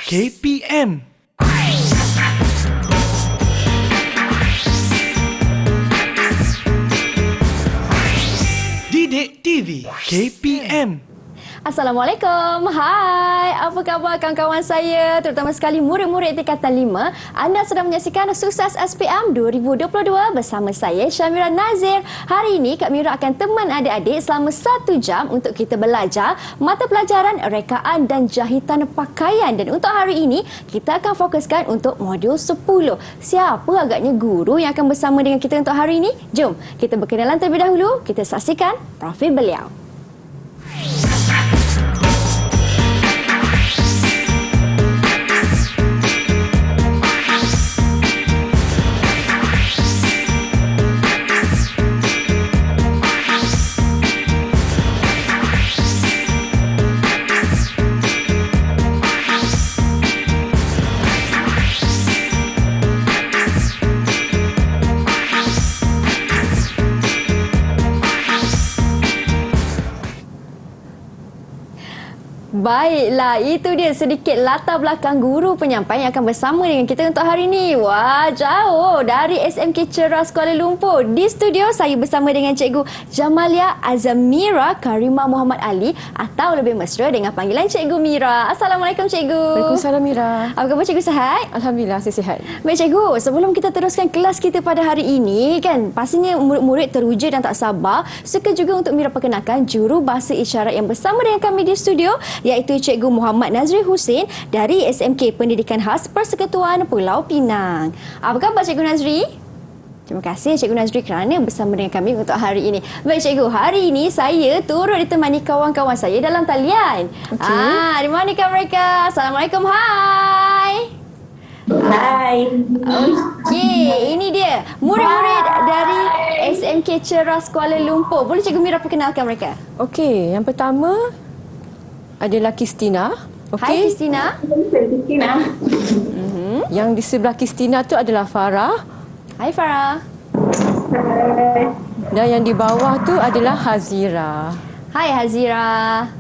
KPM. Didik TV KPM. Assalamualaikum. Hai, apa khabar kawan-kawan saya, terutama sekali murid-murid tingkatan 5. Anda sedang menyaksikan Sukses SPM 2022 bersama saya Syamira Nazir. Hari ini Kak Mira akan teman adik-adik selama 1 jam untuk kita belajar mata pelajaran rekaan dan jahitan pakaian. Dan untuk hari ini kita akan fokuskan untuk modul 10. Siapa agaknya guru yang akan bersama dengan kita untuk hari ini? Jom kita berkenalan terlebih dahulu. Kita saksikan profil beliau. Baiklah, itu dia sedikit latar belakang guru penyampai yang akan bersama dengan kita untuk hari ini. Wah, jauh dari SMK Ceras Kuala Lumpur. Di studio saya bersama dengan Cikgu Jamalia Azamira Karimah Muhammad Ali atau lebih mesra dengan panggilan Cikgu Mira. Assalamualaikum Cikgu. Waalaikumsalam Mira. Apa khabar Cikgu, sihat? Alhamdulillah, saya sihat. Baik Cikgu, sebelum kita teruskan kelas kita pada hari ini, kan pastinya murid-murid teruja dan tak sabar. Suka juga untuk Mira perkenalkan juru bahasa isyarat yang bersama dengan kami di studio, iaitu Cikgu Muhammad Nazri Husin dari SMK Pendidikan Khas Persekutuan Pulau Pinang. Apa khabar Cikgu Nazri? Terima kasih Cikgu Nazri kerana bersama dengan kami untuk hari ini. Baik Cikgu, hari ini saya turut ditemani kawan-kawan saya dalam talian. Di manakah mereka? Assalamualaikum, hai. Hai. Okey, ini dia murid-murid dari SMK Ceras Kuala Lumpur. Boleh Cikgu Mira perkenalkan mereka? Okey, yang pertama adalah Kristina. Hai Kristina. Kristina. Yang di sebelah Kristina tu adalah Farah. Hai Farah. Dan yang di bawah tu adalah Hazira. Hai Hazira.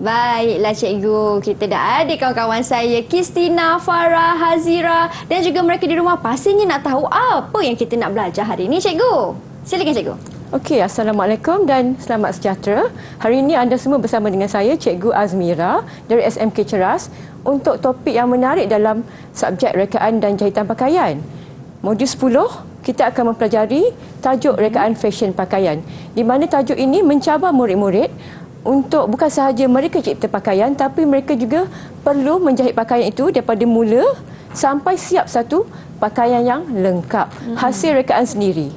Baiklah Cikgu, kita dah ada kawan-kawan saya Kristina, Farah, Hazira dan juga mereka di rumah pastinya nak tahu apa yang kita nak belajar hari ini Cikgu. Silakan Cikgu. Okey, Assalamualaikum dan selamat sejahtera. Hari ini anda semua bersama dengan saya, Cikgu Azmira dari SMK Ceras untuk topik yang menarik dalam subjek rekaan dan jahitan pakaian. Modul 10, kita akan mempelajari tajuk rekaan fashion pakaian, di mana tajuk ini mencabar murid-murid untuk bukan sahaja mereka cipta pakaian, tapi mereka juga perlu menjahit pakaian itu daripada mula sampai siap satu pakaian yang lengkap, hasil rekaan sendiri.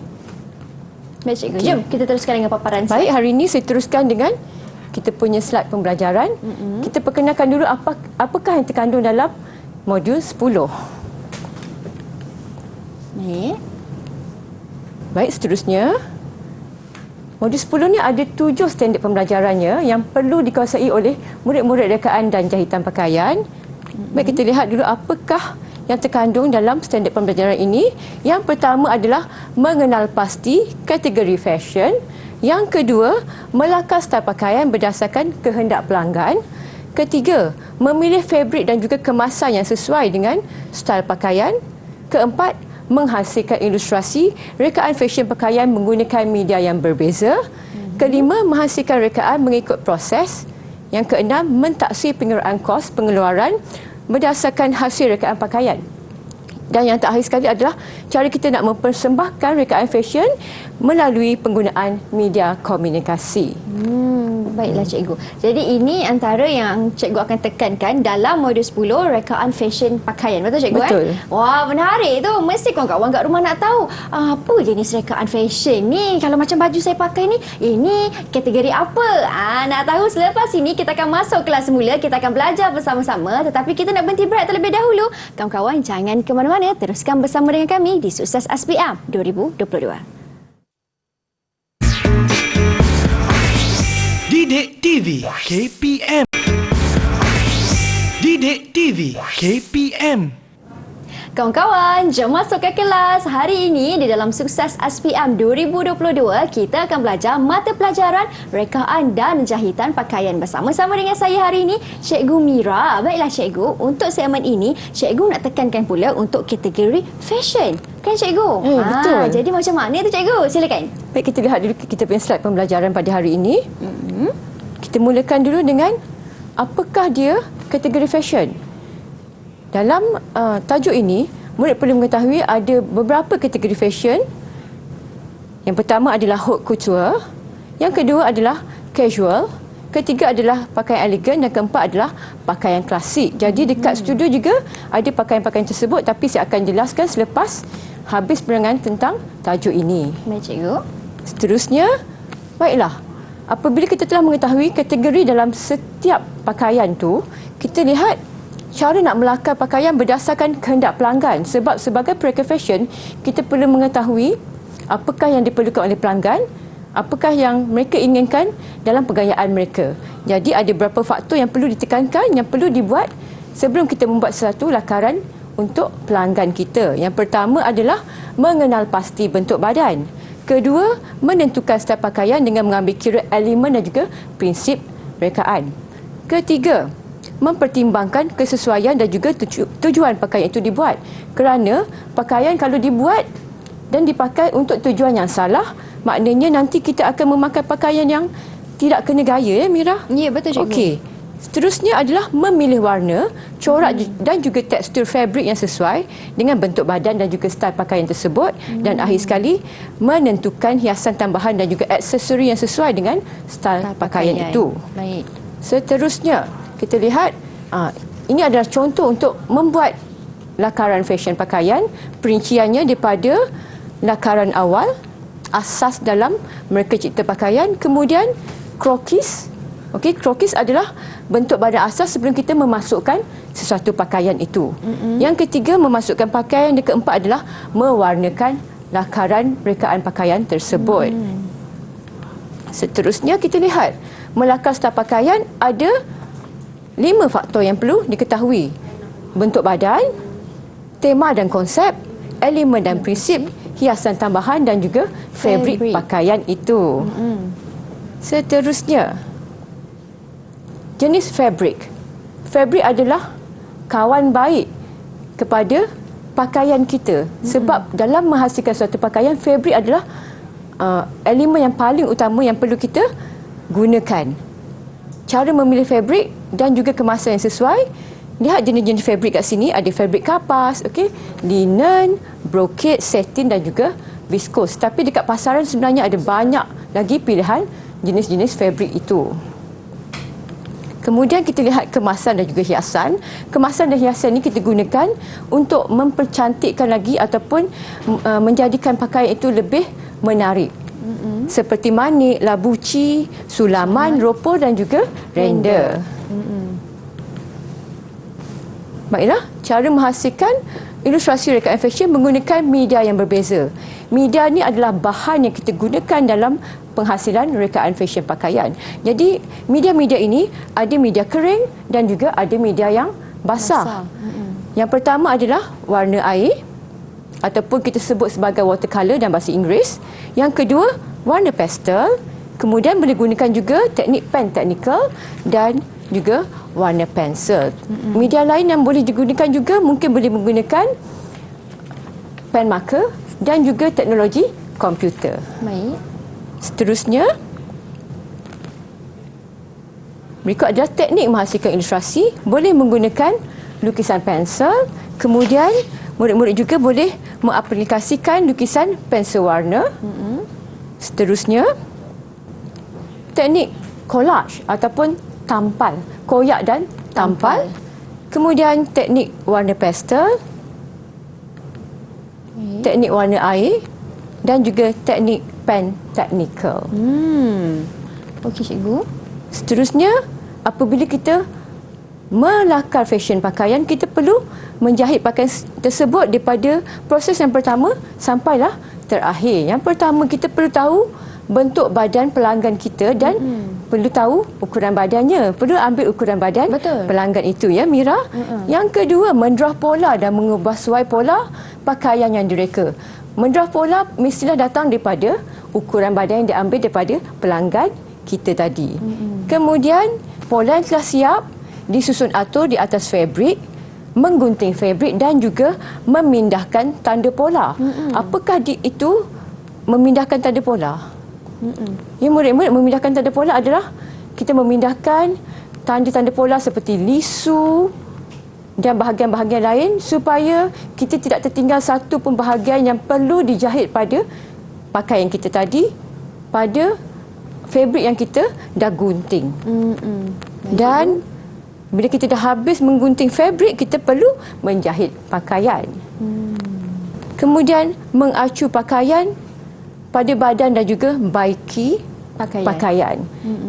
Baik Cikgu, jom kita teruskan dengan paparan saya. Baik, hari ini saya teruskan dengan kita punya slide pembelajaran. Kita perkenalkan dulu apakah yang terkandung dalam modul 10. Baik, seterusnya. Modul 10 ni ada 7 standard pembelajarannya yang perlu dikuasai oleh murid-murid rekaan dan jahitan pakaian. Baik, kita lihat dulu apakah yang terkandung dalam standard pembelajaran ini. Yang pertama adalah mengenal pasti kategori fashion. Yang kedua, melakar style pakaian berdasarkan kehendak pelanggan. Ketiga, memilih fabrik dan juga kemasan yang sesuai dengan style pakaian. Keempat, menghasilkan ilustrasi rekaan fashion pakaian menggunakan media yang berbeza. Kelima, menghasilkan rekaan mengikut proses. Yang keenam, mentaksir pengiraan kos pengeluaran berdasarkan hasil rekaan pakaian. Dan yang terakhir sekali adalah cara kita nak mempersembahkan rekaan fashion melalui penggunaan media komunikasi. Baiklah Cikgu. Jadi ini antara yang Cikgu akan tekankan dalam modul 10 rekaan fashion pakaian. Betul Cikgu? Betul. Wah, menarik tu. Mesti kawan-kawan kat rumah nak tahu apa jenis rekaan fashion ni. Kalau macam baju saya pakai ni, ini kategori apa? Nak tahu selepas ini kita akan masuk kelas semula. Kita akan belajar bersama-sama. Tetapi kita nak berhenti berehat terlebih dahulu. Kawan-kawan jangan ke mana-mana. Teruskan bersama dengan kami di Sukses SPM 2022. Didik TV KPM. Didik TV KPM. Kawan-kawan, jom masuk ke kelas. Hari ini di dalam Sukses SPM 2022, kita akan belajar mata pelajaran rekaan dan jahitan pakaian bersama-sama dengan saya hari ini, Cikgu Mira. Baiklah Cikgu, untuk segmen ini, Cikgu nak tekankan pula untuk kategori fashion. Kan Cikgu? Betul. Jadi macam mana tu Cikgu? Silakan. Baik, kita lihat dulu kita punya slide pembelajaran pada hari ini. Kita mulakan dulu dengan apakah dia kategori fashion. Dalam tajuk ini, murid perlu mengetahui ada beberapa kategori fashion. Yang pertama adalah haute couture, yang kedua adalah casual, ketiga adalah pakaian elegan dan keempat adalah pakaian klasik. Jadi dekat studio juga ada pakaian-pakaian tersebut, tapi saya akan jelaskan selepas habis penerangan tentang tajuk ini. Baik Cikgu. Seterusnya, baiklah, apabila kita telah mengetahui kategori dalam setiap pakaian tu, kita lihat cara nak melakar pakaian berdasarkan kehendak pelanggan. Sebab sebagai perakir fashion, kita perlu mengetahui apakah yang diperlukan oleh pelanggan, apakah yang mereka inginkan dalam pergayaan mereka. Jadi ada beberapa faktor yang perlu ditekankan, yang perlu dibuat sebelum kita membuat sesuatu lakaran untuk pelanggan kita. Yang pertama adalah mengenal pasti bentuk badan. Kedua, menentukan stil pakaian dengan mengambil kira elemen dan juga prinsip rekaan. Ketiga, mempertimbangkan kesesuaian dan juga tujuan pakaian itu dibuat. Kerana pakaian kalau dibuat dan dipakai untuk tujuan yang salah, maknanya nanti kita akan memakai pakaian yang tidak kena gaya, ya Mira? Ya, betul Cikgu. Okey. Seterusnya adalah memilih warna, corak dan juga tekstur fabrik yang sesuai dengan bentuk badan dan juga stil pakaian tersebut. Dan akhir sekali, menentukan hiasan tambahan dan juga aksesori yang sesuai dengan stil pakaian itu. Baik. Seterusnya, kita lihat ini adalah contoh untuk membuat lakaran fashion pakaian. Perinciannya daripada lakaran awal, asas dalam mereka cipta pakaian, kemudian krokis. Okey, krokis adalah bentuk badan asas sebelum kita memasukkan sesuatu pakaian itu. Yang ketiga, memasukkan pakaian. Yang keempat adalah mewarnakan lakaran rekaan pakaian tersebut. Seterusnya, kita lihat melakar stil pakaian ada 5 faktor yang perlu diketahui. Bentuk badan, tema dan konsep, elemen dan prinsip, hiasan tambahan dan juga fabrik pakaian itu. Seterusnya, jenis fabrik. Fabrik adalah kawan baik kepada pakaian kita. Sebab dalam menghasilkan suatu pakaian, fabrik adalah elemen yang paling utama yang perlu kita gunakan. Cara memilih fabrik dan juga kemasan yang sesuai. Lihat jenis-jenis fabrik kat sini. Ada fabrik kapas, okey, linen, brocade, satin dan juga viskos. Tapi dekat pasaran sebenarnya ada banyak lagi pilihan jenis-jenis fabrik itu. Kemudian kita lihat kemasan dan juga hiasan. Kemasan dan hiasan ini kita gunakan untuk mempercantikkan lagi ataupun menjadikan pakaian itu lebih menarik. Seperti manik, labuci, sulaman, ropor dan juga render. Baiklah, cara menghasilkan ilustrasi rekaan fashion menggunakan media yang berbeza. Media ni adalah bahan yang kita gunakan dalam penghasilan rekaan fashion pakaian. Jadi, media-media ini ada media kering dan juga ada media yang basah. Yang pertama adalah warna air ataupun kita sebut sebagai watercolor dalam bahasa Inggeris. Yang kedua, warna pastel. Kemudian boleh gunakan juga teknik pen technical dan juga warna pensel. Media lain yang boleh digunakan juga mungkin boleh menggunakan pen marker dan juga teknologi komputer. Baik. Seterusnya, berikut adalah teknik menghasilkan ilustrasi. Boleh menggunakan lukisan pensel. Kemudian, murid-murid juga boleh mengaplikasikan lukisan pensel warna. Seterusnya, teknik collage ataupun tampal, koyak dan tampal. Kemudian teknik warna pastel, teknik warna air dan juga teknik pen technical. Okey Cikgu. Seterusnya, apabila kita melakar fashion pakaian, kita perlu menjahit pakaian tersebut daripada proses yang pertama sampailah terakhir. Yang pertama, kita perlu tahu bentuk badan pelanggan kita dan perlu tahu ukuran badannya. Perlu ambil ukuran badan Betul. pelanggan itu, ya Mira. Yang kedua, mendrah pola dan mengubah suai pola pakaian yang direka. Mendrah pola mestilah datang daripada ukuran badan yang diambil daripada pelanggan kita tadi. Kemudian, pola yang telah siap disusun atur di atas fabrik, menggunting fabrik dan juga memindahkan tanda pola. Apakah itu memindahkan tanda pola? Ya, murid-murid, memindahkan tanda pola adalah kita memindahkan tanda-tanda pola seperti lisu dan bahagian-bahagian lain supaya kita tidak tertinggal satu pun bahagian yang perlu dijahit pada pakaian kita tadi pada fabrik yang kita dah gunting. Dan bila kita dah habis menggunting fabrik, kita perlu menjahit pakaian. Kemudian mengacu pakaian pada badan dan juga baiki pakaian.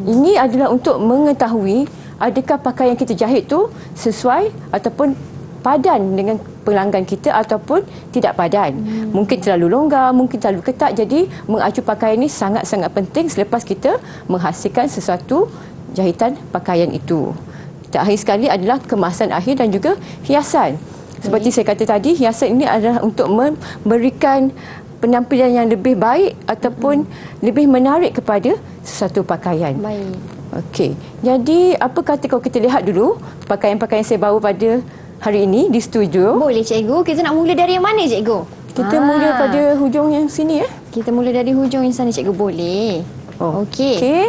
Ini adalah untuk mengetahui adakah pakaian kita jahit tu sesuai ataupun padan dengan pelanggan kita ataupun tidak padan. Mungkin terlalu longgar, mungkin terlalu ketat. Jadi mengacu pakaian ini sangat-sangat penting selepas kita menghasilkan sesuatu jahitan pakaian itu. Terakhir sekali adalah kemasan akhir dan juga hiasan. Seperti saya kata tadi, hiasan ini adalah untuk memberikan penampilan yang lebih baik ataupun lebih menarik kepada sesuatu pakaian. Baik. Okey. Jadi apa kata kalau kita lihat dulu pakaian-pakaian saya bawa pada hari ini di studio. Boleh cikgu, kita nak mula dari yang mana cikgu? Kita mula pada hujung yang sini ya. Kita mula dari hujung yang sana cikgu, boleh. Okey. Okey.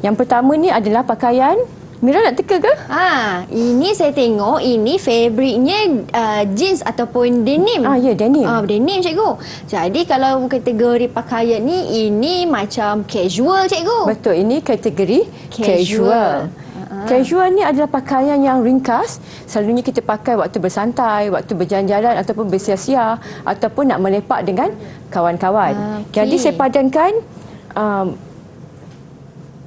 Yang pertama ni adalah pakaian. Mira nak teka ke? Ini saya tengok ini fabriknya jeans ataupun denim. Ya, denim. Denim cikgu. Jadi kalau kategori pakaian ni ini macam casual cikgu. Betul, ini kategori casual. Casual ni adalah pakaian yang ringkas. Selalunya kita pakai waktu bersantai, waktu berjalan-jalan ataupun bersia-sia ataupun nak melepak dengan kawan-kawan. Jadi saya padankan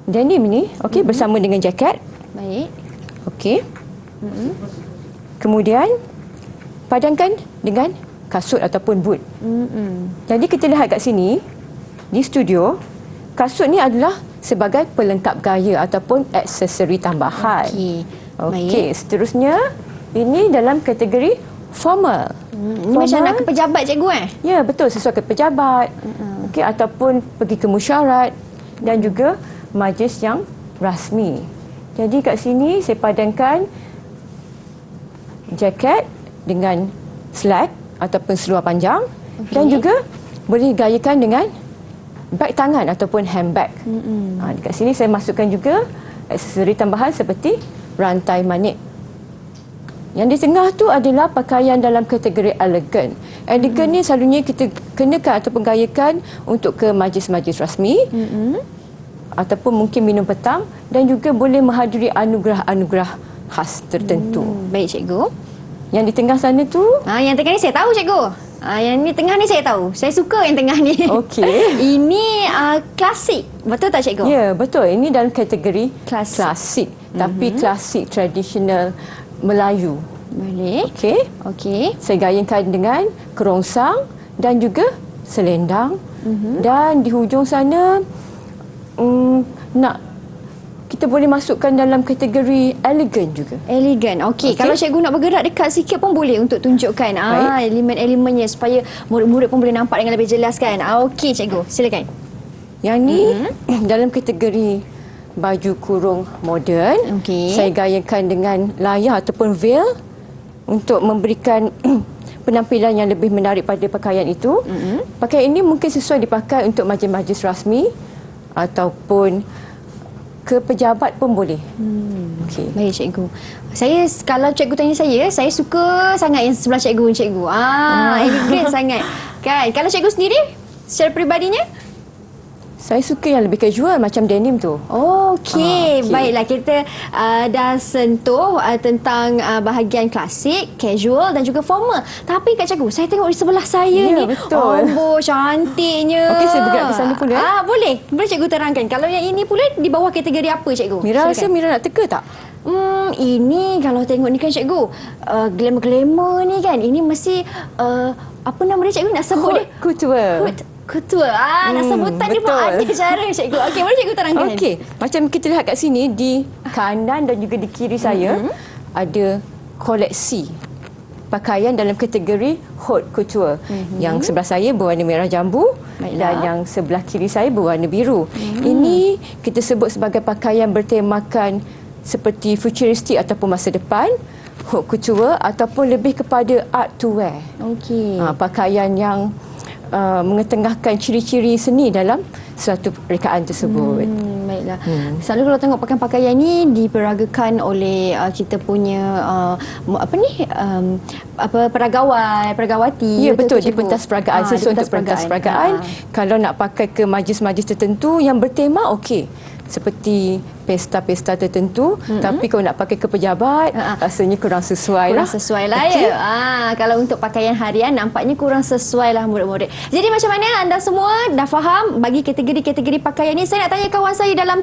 denim ni bersama dengan jaket. Baik. Okey. Kemudian padankan dengan kasut ataupun boot. Jadi kita lihat kat sini di studio, kasut ni adalah sebagai pelengkap gaya ataupun aksesori tambahan. Okey, seterusnya ini dalam kategori formal. Ini macam nak ke pejabat cikgu Ya, betul, sesuai ke pejabat. Okey, ataupun pergi ke mesyuarat dan juga majlis yang rasmi. Jadi kat sini saya padankan jaket dengan slack ataupun seluar panjang dan juga boleh gayakan dengan beg tangan ataupun handbag. Dekat sini saya masukkan juga aksesori tambahan seperti rantai manik. Yang di tengah tu adalah pakaian dalam kategori elegan. Elegan ni selalunya kita kenakan ataupun gayakan untuk ke majlis-majlis rasmi. Ataupun mungkin minum petang dan juga boleh menghadiri anugerah-anugerah khas tertentu. Baik cikgu. Yang di tengah sana tu? Yang tengah ni saya tahu cikgu. Yang ni tengah ni saya tahu. Saya suka yang tengah ni. Okey. Ini klasik. Betul tak cikgu? Ya, betul. Ini dalam kategori klasik. Tapi klasik tradisional Melayu. Boleh. Okey. Saya gayakan dengan kerongsang dan juga selendang. Dan di hujung sana kita boleh masukkan dalam kategori elegan juga. Elegan. Okey. Kalau cikgu nak bergerak dekat sikit pun boleh untuk tunjukkan elemen-elemennya supaya murid-murid pun boleh nampak dengan lebih jelas kan. Okey cikgu, silakan. Yang ni dalam kategori baju kurung moden. Saya gayakan dengan layar ataupun veil untuk memberikan penampilan yang lebih menarik pada pakaian itu. Pakaian ini mungkin sesuai dipakai untuk majlis-majlis rasmi ataupun ke pejabat pun boleh. Baik cikgu. Kalau cikgu tanya saya suka sangat yang sebelah cikgu. Elegan sangat. Kan? Kalau cikgu sendiri secara peribadinya? Saya suka yang lebih casual macam denim tu. Okey. Baiklah, kita dah sentuh tentang bahagian klasik, casual dan juga formal. Tapi Kak Cikgu, saya tengok di sebelah saya ni. Betul. Cantiknya. Okey, saya bergerak ke sana pula. Boleh. Boleh Cikgu terangkan. Kalau yang ini pula di bawah kategori apa Cikgu? Mira rasa Mira nak teka tak? Ini kalau tengok ni kan cikgu, glamour-glamour ni kan, ini mesti apa nama dia cikgu nak sebut dia? Couture. Couture. Nak sebutan dia pun betul. ada cara cikgu. Okey, boleh cikgu terangkan? Okey, macam kita lihat kat sini di kanan dan juga di kiri saya ada koleksi pakaian dalam kategori haute couture. Yang sebelah saya berwarna merah jambu. Baiklah. Dan yang sebelah kiri saya berwarna biru. Ini kita sebut sebagai pakaian bertemakan seperti futuristik ataupun masa depan, haute couture ataupun lebih kepada art to wear. Okey. Pakaian yang mengetengahkan ciri-ciri seni dalam suatu rekaan tersebut. Baiklah. Selalu kalau tengok pakaian-pakaian ni diperagakan oleh kita punya peragawai, peragawati. Ya, betul, di cikgu? pentas peragaan, sesuai untuk pentas peragaan. Kalau nak pakai ke majlis-majlis tertentu yang bertema, okey. Seperti pesta-pesta tertentu, tapi kalau nak pakai ke pejabat, rasanya kurang sesuai Kurang sesuai lah Okey. ya. Kalau untuk pakaian harian nampaknya kurang sesuai lah murid-murid. Jadi macam mana anda semua dah faham bagi kategori-kategori pakaian ni? Saya nak tanya kawan saya dalam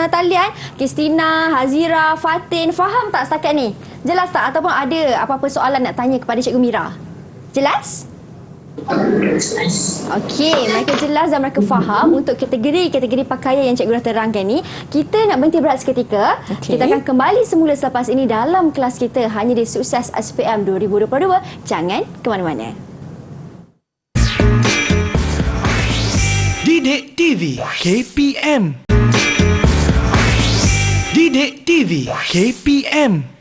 talian, Kristina, Hazira, Fatin, faham tak setakat ni? Jelas tak? Ataupun ada apa-apa soalan nak tanya kepada Cikgu Mira? Jelas? Okey, mereka jelas dan mereka faham untuk kategori-kategori pakaian yang cikgu dah terangkan ni. Kita nak berhenti berehat seketika. Okey. Kita akan kembali semula selepas ini dalam kelas kita hanya di Sukses SPM 2022. Jangan ke mana-mana. Didik TV KPM. Didik TV KPM.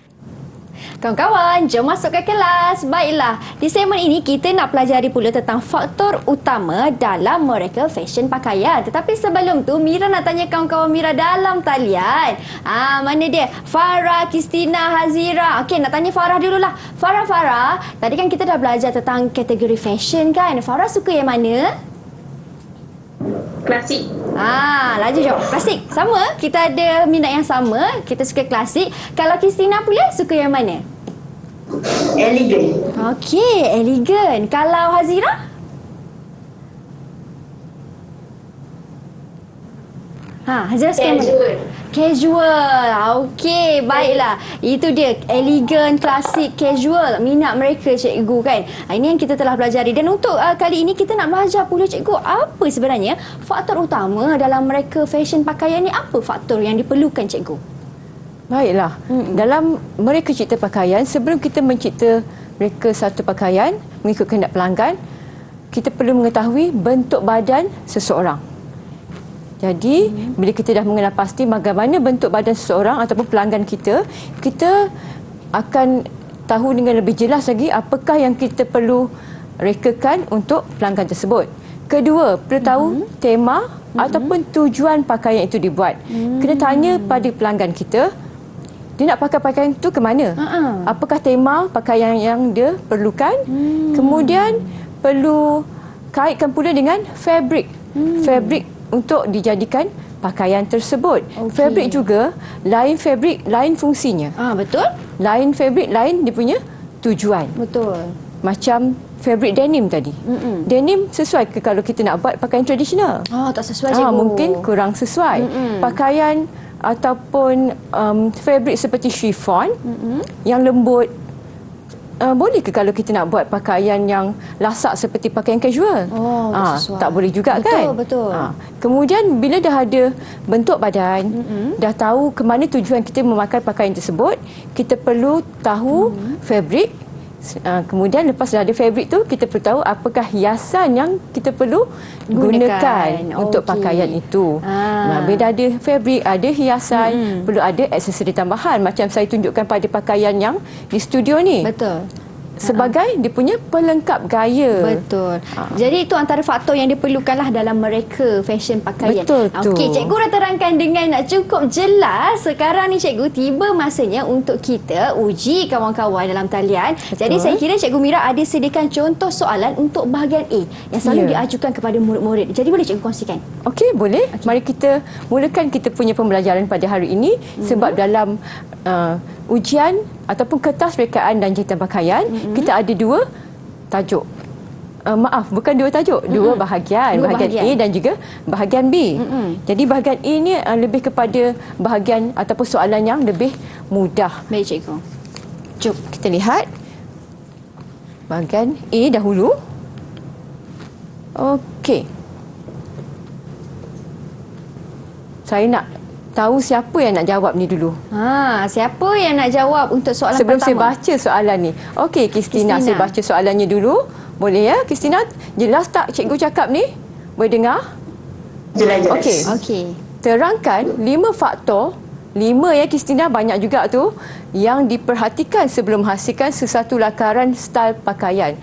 Kawan-kawan, jom masuk ke kelas. Baiklah, di segmen ini kita nak pelajari pula tentang faktor utama dalam mereka fashion pakaian. Tetapi sebelum tu, Mira nak tanya kawan-kawan Mira dalam talian. Mana dia? Farah, Kristina, Hazira. Okey, nak tanya Farah dululah. Farah, tadi kan kita dah belajar tentang kategori fashion kan? Farah suka yang mana? Klasik. Laju jawab. Klasik. Sama. Kita ada minat yang sama. Kita suka klasik. Kalau Kristina pula suka yang mana? Elegan. Okey, elegan. Kalau Hazira? Hazira suka yang mana? Casual. Okey, baiklah. Itu dia, elegan, klasik, casual. Minat mereka cikgu kan. Ini yang kita telah pelajari. Dan untuk kali ini kita nak belajar pula cikgu, apa sebenarnya faktor utama dalam mereka fashion pakaian ni? Apa faktor yang diperlukan cikgu? Baiklah. Dalam mereka cipta pakaian, sebelum kita mencipta mereka satu pakaian mengikut kehendak pelanggan, kita perlu mengetahui bentuk badan seseorang. Jadi, bila kita dah mengenal pasti bagaimana bentuk badan seseorang ataupun pelanggan kita, kita akan tahu dengan lebih jelas lagi apakah yang kita perlu rekakan untuk pelanggan tersebut. Kedua, perlu tahu tema ataupun tujuan pakaian itu dibuat. Kena tanya pada pelanggan kita, dia nak pakai pakaian itu ke mana? Apakah tema pakaian yang dia perlukan? Kemudian, perlu kaitkan pula dengan fabrik. Fabrik untuk dijadikan pakaian tersebut. Fabrik juga, lain fabrik, lain fungsinya. Betul? Lain fabrik, lain dia punya tujuan. Betul. Macam fabrik denim tadi. Denim sesuai ke kalau kita nak buat pakaian tradisional? Tak sesuai cikgu. Mungkin kurang sesuai. Pakaian ataupun fabrik seperti chiffon yang lembut, boleh ke kalau kita nak buat pakaian yang lasak seperti pakaian casual? Tak boleh juga kan? Betul. Kemudian bila dah ada bentuk badan, dah tahu ke mana tujuan kita memakai pakaian tersebut, kita perlu tahu fabrik. Kemudian lepas dah ada fabrik tu, kita perlu tahu apakah hiasan yang kita perlu gunakan untuk pakaian itu. Bila dah ada fabrik, ada hiasan, perlu ada aksesori tambahan. Macam saya tunjukkan pada pakaian yang di studio ni. Betul. Sebagai dia punya pelengkap gaya. Betul. Jadi itu antara faktor yang diperlukanlah dalam mereka fashion pakaian. Betul tu. Okey, cikgu dah terangkan dengan cukup jelas. Sekarang ni cikgu, tiba masanya untuk kita uji kawan-kawan dalam talian. Betul. Jadi saya kira Cikgu Mira ada sediakan contoh soalan untuk bahagian A yang selalu diajukan kepada murid-murid. Jadi boleh cikgu kongsikan? Okey, boleh. Mari kita mulakan kita punya pembelajaran pada hari ini. Sebab dalam ujian ataupun kertas rekaan dan jahitan pakaian, kita ada dua tajuk. Maaf, bukan dua tajuk, dua bahagian. Dua bahagian A dan juga bahagian B. Jadi bahagian A ni lebih kepada bahagian ataupun soalan yang lebih mudah. Baik, cikgu. Jom kita lihat bahagian A dahulu. Okey. Saya nak tahu siapa yang nak jawab ni dulu. Siapa yang nak jawab untuk soalan Sebelum pertama? saya baca soalan ni. Okey, Kristina, Kristina. saya baca soalannya dulu. Boleh ya, Kristina? Jelas tak cikgu cakap ni? Boleh dengar? Jelas. Okey. Okey. Terangkan 5 faktor, 5 ya Kristina, banyak juga tu, yang diperhatikan sebelum menghasilkan sesuatu lakaran style pakaian.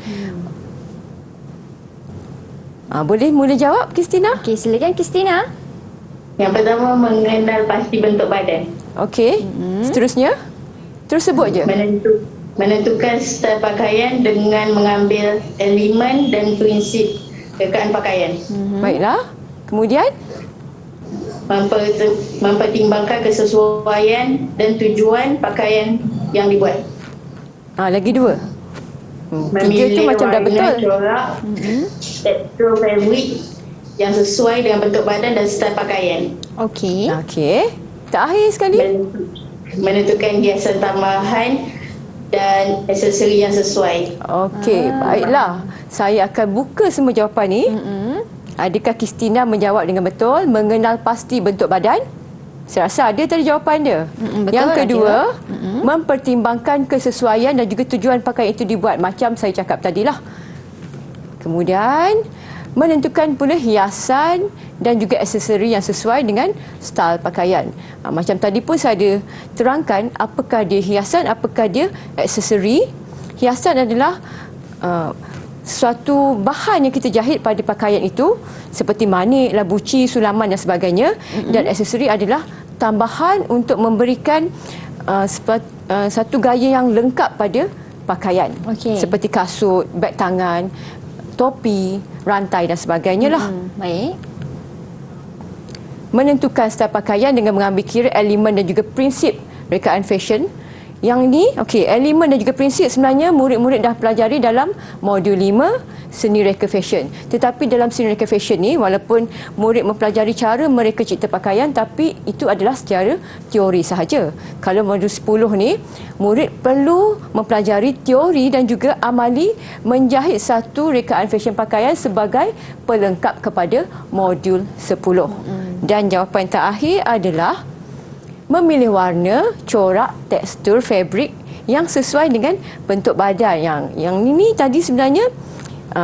Boleh mula jawab Kristina? Okey, silakan Kristina. Yang pertama, mengenal pasti bentuk badan. Okey. Seterusnya? Terus sebut je. Menentukan style pakaian dengan mengambil elemen dan prinsip rekaan pakaian. Baiklah. Kemudian? Mempertimbangkan kesesuaian dan tujuan pakaian yang dibuat. Lagi 2. 3 tu macam dah betul. Corak, tekstur fabric yang sesuai dengan bentuk badan dan style pakaian. Okey. Okey. Terakhir sekali. Menentukan hiasan tambahan dan aksesori yang sesuai. Okey, baiklah. Saya akan buka semua jawapan ni. Adakah Kristina menjawab dengan betul? Mengenal pasti bentuk badan? Saya rasa ada tadi jawapan dia. Betul, Yang kedua, ada. mempertimbangkan kesesuaian dan juga tujuan pakaian itu dibuat. Macam saya cakap tadilah. Kemudian, menentukan pula hiasan dan juga aksesori yang sesuai dengan style pakaian. Macam tadi pun saya ada terangkan apakah dia hiasan, apakah dia aksesori. Hiasan adalah suatu bahan yang kita jahit pada pakaian itu, seperti manik, labuci, sulaman dan sebagainya. Dan aksesori adalah tambahan untuk memberikan satu gaya yang lengkap pada pakaian. Okey. Seperti kasut, beg tangan, topi, rantai dan sebagainya lah. Baik. Menentukan style pakaian dengan mengambil kira elemen dan juga prinsip rekaan fashion. Yang ni, okey, elemen dan juga prinsip sebenarnya murid-murid dah pelajari dalam modul 5 seni reka fashion. Tetapi dalam seni reka fashion ni, walaupun murid mempelajari cara mereka cipta pakaian, tapi itu adalah secara teori sahaja. Kalau modul 10 ni, murid perlu mempelajari teori dan juga amali menjahit satu rekaan fashion pakaian sebagai pelengkap kepada modul 10. Dan jawapan terakhir adalah memilih warna, corak, tekstur, fabrik yang sesuai dengan bentuk badan. Yang ini tadi sebenarnya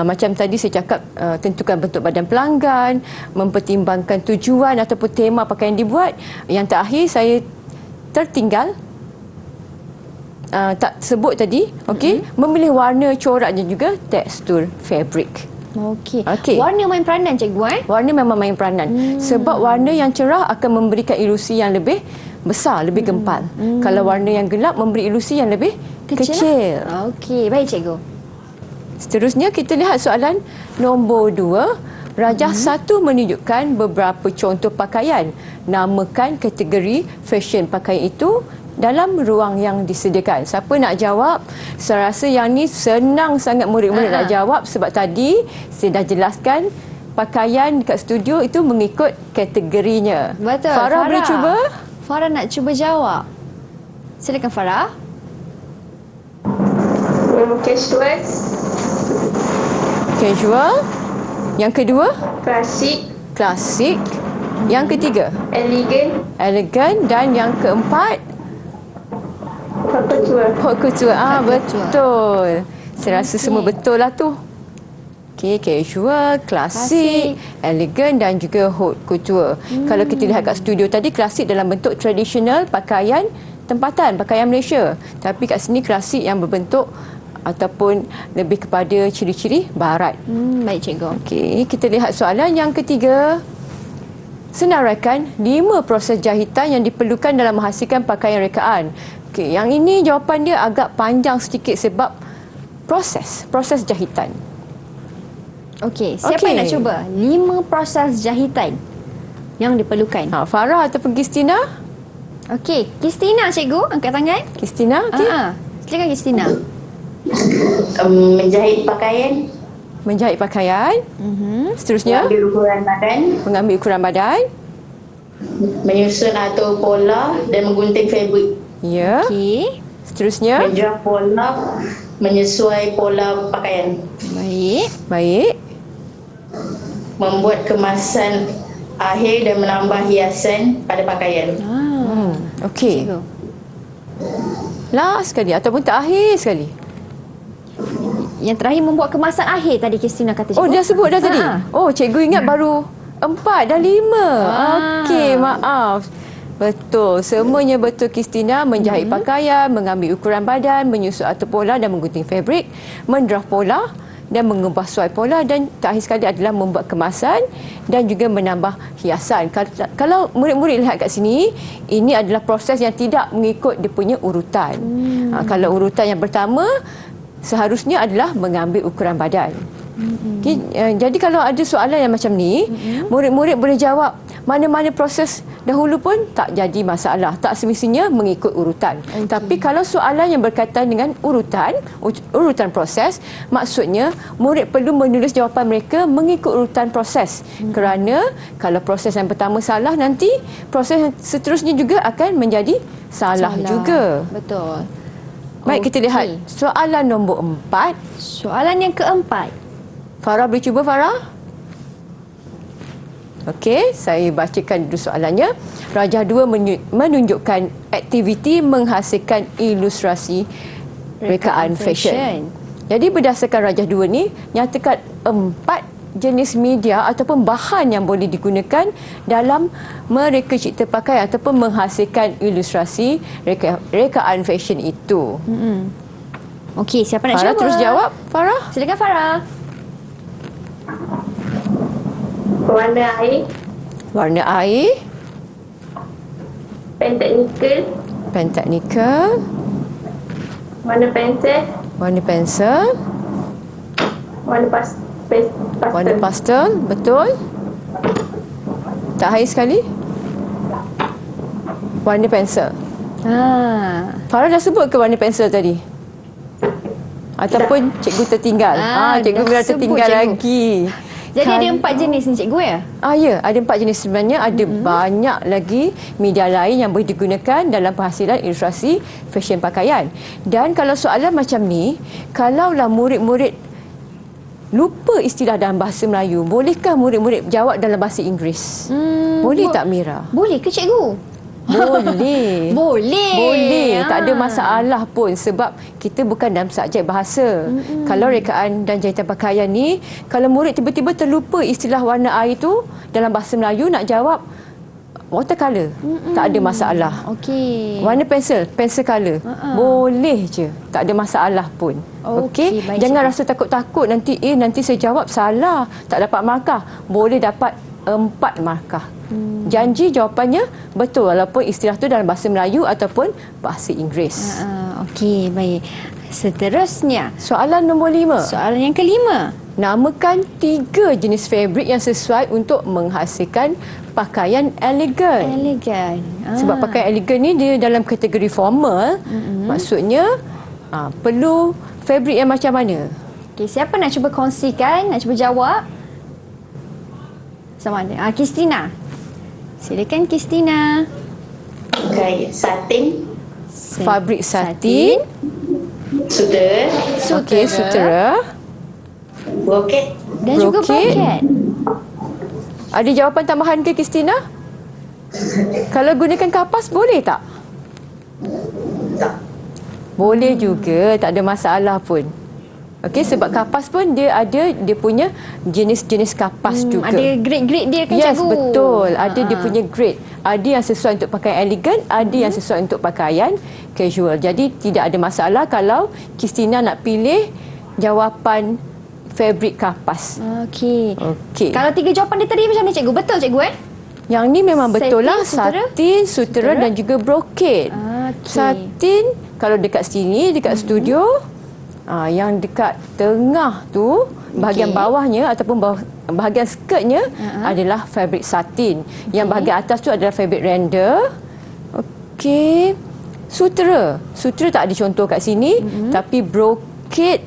macam tadi saya cakap, tentukan bentuk badan pelanggan, mempertimbangkan tujuan ataupun tema pakaian dibuat. Yang terakhir saya tertinggal tak sebut tadi, okey, memilih warna, corak dan juga tekstur fabrik. Okey. Okey. Warna main peranan cikgu Warna memang main peranan. Sebab warna yang cerah akan memberikan ilusi yang lebih besar, lebih gempal. Kalau warna yang gelap memberi ilusi yang lebih kecil. Okey, baik cikgu. Seterusnya kita lihat soalan nombor 2. Rajah 1 menunjukkan beberapa contoh pakaian. Namakan kategori fashion pakaian itu dalam ruang yang disediakan. Siapa nak jawab? Saya rasa yang ni senang sangat murid-murid nak jawab sebab tadi saya dah jelaskan pakaian dekat studio itu mengikut kategorinya. Betul. Farah boleh cuba? Farah nak cuba jawab. Silakan Farah. Casual, Casual. Yang kedua? klasik, Klasik. Yang ketiga? elegan, Elegan. Dan yang keempat? haute couture. Haute couture. Haute couture. Betul. Saya rasa semua betul lah tu. Okey, casual, klasik, elegan dan juga haute couture. Kalau kita lihat kat studio tadi, klasik dalam bentuk tradisional pakaian tempatan, pakaian Malaysia. Tapi kat sini klasik yang berbentuk ataupun lebih kepada ciri-ciri barat. Baik cikgu. Okey, kita lihat soalan yang ketiga. Senaraikan 5 proses jahitan yang diperlukan dalam menghasilkan pakaian rekaan. Okey, yang ini jawapan dia agak panjang sedikit sebab proses jahitan. Okey, siapa yang nak cuba? 5 proses jahitan yang diperlukan. Farah ataupun Kristina? Okey, Kristina cikgu, angkat tangan. Kristina, okey. Silakan Kristina. Menjahit pakaian, Menjahit pakaian. Seterusnya, Mengambil ukuran badan, mengambil ukuran badan. menyusun atau pola dan menggunting fabrik. Ya. Okey. Seterusnya, Menjual pola, menyesuai pola pakaian. Baik. baik. Membuat kemasan akhir dan menambah hiasan pada pakaian. Okey. Cikgu. Last sekali ataupun terakhir sekali. Yang terakhir membuat kemasan akhir tadi Christina kata cikgu. Oh, dah sebut dah tadi? Ha. Oh, cikgu ingat baru 4 dan 5. Ah. Okey, maaf. Betul. Semuanya betul Christina. Menjahit pakaian, mengambil ukuran badan, menyusun atau pola dan menggunting fabrik, mendraft pola dan mengubah suai pola, dan terakhir sekali adalah membuat kemasan dan juga menambah hiasan. Kalau murid-murid lihat kat sini, ini adalah proses yang tidak mengikut dia punya urutan. Kalau urutan yang pertama seharusnya adalah mengambil ukuran badan. Okay, jadi kalau ada soalan yang macam ni, murid-murid boleh jawab mana-mana proses dahulu pun tak jadi masalah. Tak semestinya mengikut urutan. Tapi kalau soalan yang berkaitan dengan urutan proses, maksudnya murid perlu menulis jawapan mereka mengikut urutan proses. Kerana kalau proses yang pertama salah, nanti proses yang seterusnya juga akan menjadi salah juga. Betul. Baik, kita lihat soalan nombor 4. Soalan yang keempat. Farah boleh cuba, Farah? Okey, saya bacakan dulu soalannya. Rajah 2 menunjukkan aktiviti menghasilkan ilustrasi rekaan fashion. Jadi berdasarkan Rajah 2 ni, nyatakan 4 jenis media ataupun bahan yang boleh digunakan dalam mereka cipta pakaian ataupun menghasilkan ilustrasi rekaan fashion itu. Okey, siapa nak Farah cuba? terus jawab, Farah. Silakan Farah. Warna air, Warna air, pen teknikal, pen teknikal, warna pensel, warna pensel, warna pastel. warna pastel, betul. Terakhir sekali, warna pensel. Farah dah sebut ke warna pensel tadi? Ataupun cikgu tertinggal? Cikgu dah biar sebut, tertinggal cikgu. lagi. Jadi ada 4 jenis ni cikgu ya? Ya, ada 4 jenis. Sebenarnya ada banyak lagi media lain yang boleh digunakan dalam penghasilan ilustrasi fashion pakaian. Dan kalau soalan macam ni, kalaulah murid-murid lupa istilah dalam bahasa Melayu, bolehkah murid-murid jawab dalam bahasa Inggeris? Boleh tak, Mira? Boleh ke cikgu? Boleh. Boleh. Tak ada masalah pun sebab kita bukan dalam subjek bahasa. Kalau rekaan dan jahitan pakaian ni, kalau murid tiba-tiba terlupa istilah warna air tu dalam bahasa Melayu, nak jawab watercolour, tak ada masalah. Okey. Warna pensel, pencil colour. Boleh je, tak ada masalah pun. Okey, Okey, baik, jangan cikgu. rasa takut-takut nanti saya jawab salah, tak dapat markah. Boleh dapat 4 markah. Janji jawapannya betul walaupun istilah tu dalam bahasa Melayu ataupun bahasa Inggeris. Okey, baik. Seterusnya, Soalan nombor 5. soalan yang kelima. Namakan 3 jenis fabrik yang sesuai untuk menghasilkan pakaian elegan. Elegan. Sebab pakaian elegan ni dia dalam kategori formal. Maksudnya perlu fabrik yang macam mana? Okey, siapa nak cuba kongsikan, nak cuba jawab? Sama ada. Christina. Silakan Christina. Okay, satin, Fabrik satin. sutera, Okey, sutera. broket, Dan juga Broket. broket. Ada jawapan tambahan ke, Christina? Kalau gunakan kapas, boleh tak? tak. Boleh juga, tak ada masalah pun. Okey, sebab kapas pun dia ada dia punya jenis-jenis kapas juga. Ada grade-grade dia kan Yes, cikgu? betul. Ada dia punya grade. Ada yang sesuai untuk pakaian elegan, ada yang sesuai untuk pakaian casual. Jadi tidak ada masalah kalau Christina nak pilih jawapan fabrik kapas. Okey. Okey. Kalau 3 jawapan dia tadi macam mana cikgu? Betul cikgu Yang ni memang betul lah. sutera? Satin, sutera dan juga broket. Okey. Satin, kalau dekat sini, dekat studio, yang dekat tengah tu, bahagian bawahnya ataupun bahagian skirtnya adalah fabrik satin. Yang bahagian atas tu adalah fabrik render. Okey. Sutera. Sutera tak ada contoh kat sini. Tapi broket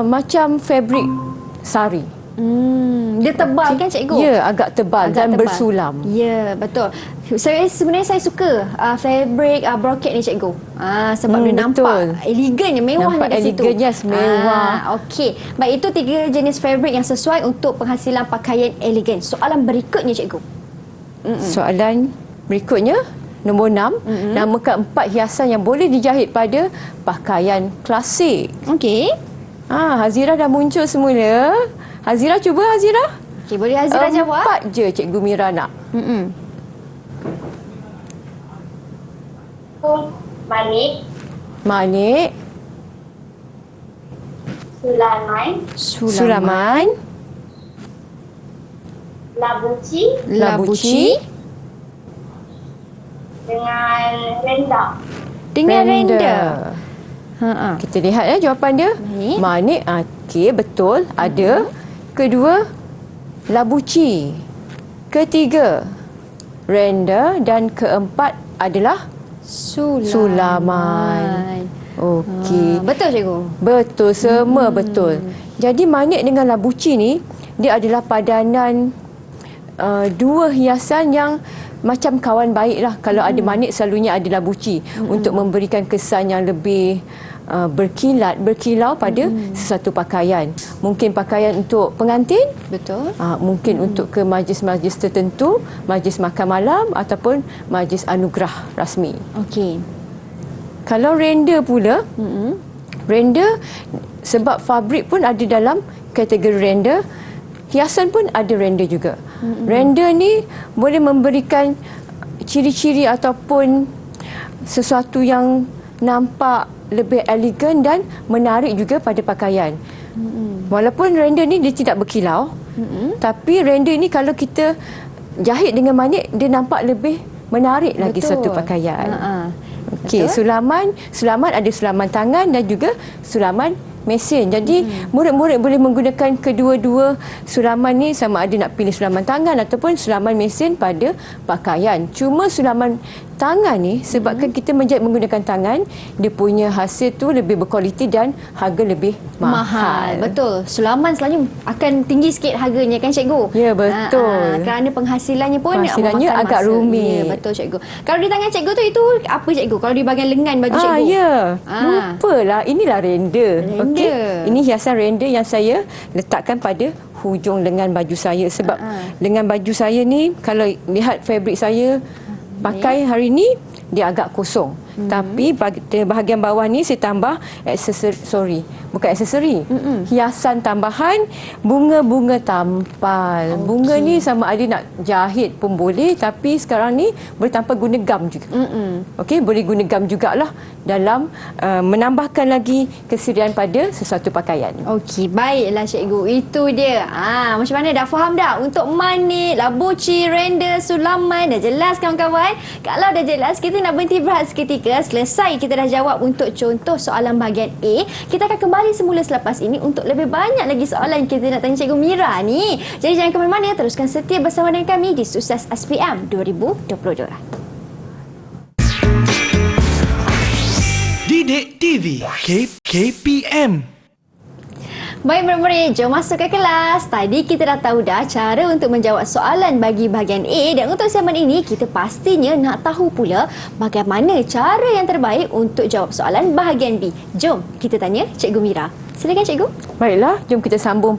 macam fabrik sari. Dia tebal kan cikgu? Ya, agak tebal dan tebal. bersulam. Ya, betul. Sebenarnya saya suka fabric brocade ni cikgu. Sebab dia nampak elegan, mewah nampak di situ. elegan, yes, mewah. Okey. Baik, itu 3 jenis fabric yang sesuai untuk penghasilan pakaian elegan. Soalan berikutnya cikgu. Soalan berikutnya nombor 6, namakan 4 hiasan yang boleh dijahit pada pakaian klasik. Okey. Hazira dah muncul semula. Hazira cuba, Hazira. Okey, boleh Hazira jawab? 4 je Cikgu Mira nak. Manik, Manik, Sulaman, Sulaman, Labuci Labuci, dengan Renda. Dengan renda. Kita lihat jawapan dia. Manik. Manik, okey, betul. Ada. Kedua, Labuci. Ketiga, Renda. Dan keempat adalah Sulaman. Okey. Betul cikgu? Betul, semua betul. Jadi manik dengan labuci ni, dia adalah padanan dua hiasan yang macam kawan baik lah. Kalau ada manik, selalunya ada labuci untuk memberikan kesan yang lebih berkilat, berkilau pada sesuatu pakaian. Mungkin pakaian untuk pengantin, Betul. mungkin untuk ke majlis-majlis tertentu, majlis makan malam ataupun majlis anugerah rasmi. Okey. Kalau renda pula, renda sebab fabrik pun ada dalam kategori renda, hiasan pun ada renda juga. Renda ni boleh memberikan ciri-ciri ataupun sesuatu yang nampak lebih elegan dan menarik juga pada pakaian. Walaupun renda ni dia tidak berkilau, tapi renda ni kalau kita jahit dengan manik, dia nampak lebih menarik lagi satu pakaian. Okey, sulaman ada sulaman tangan dan juga sulaman mesin. Jadi murid-murid boleh menggunakan kedua-dua sulaman ni, sama ada nak pilih sulaman tangan ataupun sulaman mesin pada pakaian. Cuma sulaman tangan ni sebabkan kita menjahit menggunakan tangan, dia punya hasil tu lebih berkualiti dan harga lebih mahal. Betul. Sulaman selalunya akan tinggi sikit harganya kan cikgu? Ya, betul. Kerana penghasilannya pun Penghasilannya memakan agak masa. rumit. Ya, betul cikgu. Kalau di tangan cikgu tu itu apa cikgu? Kalau di bahagian lengan baju cikgu? Ya. Lupalah, inilah renda. Okey. Ini hiasan renda yang saya letakkan pada hujung lengan baju saya sebab lengan baju saya ni kalau lihat fabrik saya pakai hari ni dia agak kosong. Tapi bahagian bawah ni saya tambah aksesori, bukan aksesori, hiasan tambahan, bunga-bunga tampal. Bunga ni sama ada nak jahit pun boleh, tapi sekarang ni boleh tanpa guna gam juga. Okey, boleh guna gam jugalah dalam menambahkan lagi keserian pada sesuatu pakaian. Okey, baiklah cikgu. Itu dia. Macam mana, dah faham dah? Untuk manik, labuci, renda, sulaman, dah jelas kawan-kawan? Kalau dah jelas, kita nak berhenti berehat seketika. Selesai kita dah jawab untuk contoh soalan bahagian A. Kita akan kembali semula selepas ini untuk lebih banyak lagi soalan kita nak tanya Cikgu Mira ni. Jadi jangan ke mana-mana, teruskan setia bersama dengan kami di Sukses SPM 2022. Didik TV KPM. Baik murid-murid, jom masuk ke kelas. Tadi kita dah tahu dah cara untuk menjawab soalan bagi bahagian A, dan untuk segmen ini kita pastinya nak tahu pula bagaimana cara yang terbaik untuk jawab soalan bahagian B. Jom kita tanya Cikgu Mira. Silakan Cikgu. Baiklah, jom kita sambung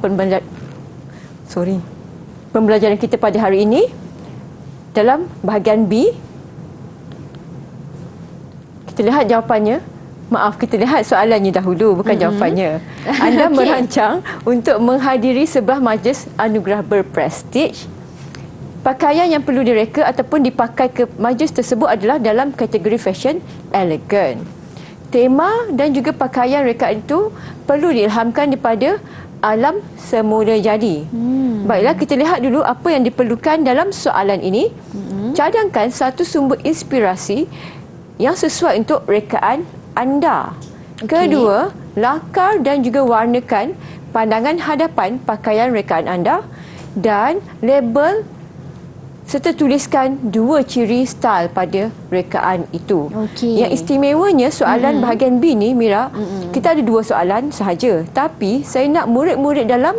pembelajaran kita pada hari ini. Dalam bahagian B, kita lihat jawapannya. Maaf, kita lihat soalannya dahulu, bukan jawapannya. Anda merancang untuk menghadiri sebuah majlis anugerah berprestij. Pakaian yang perlu direka ataupun dipakai ke majlis tersebut adalah dalam kategori fashion elegan. Tema dan juga pakaian rekaan itu perlu diilhamkan daripada alam semula jadi. Baiklah, kita lihat dulu apa yang diperlukan dalam soalan ini. Cadangkan satu sumber inspirasi yang sesuai untuk rekaan anda. Kedua, lakar dan juga warnakan pandangan hadapan pakaian rekaan anda, dan label serta tuliskan 2 ciri style pada rekaan itu. Okey. Yang istimewanya soalan bahagian B ni, Mira, kita ada 2 soalan sahaja. Tapi saya nak murid-murid dalam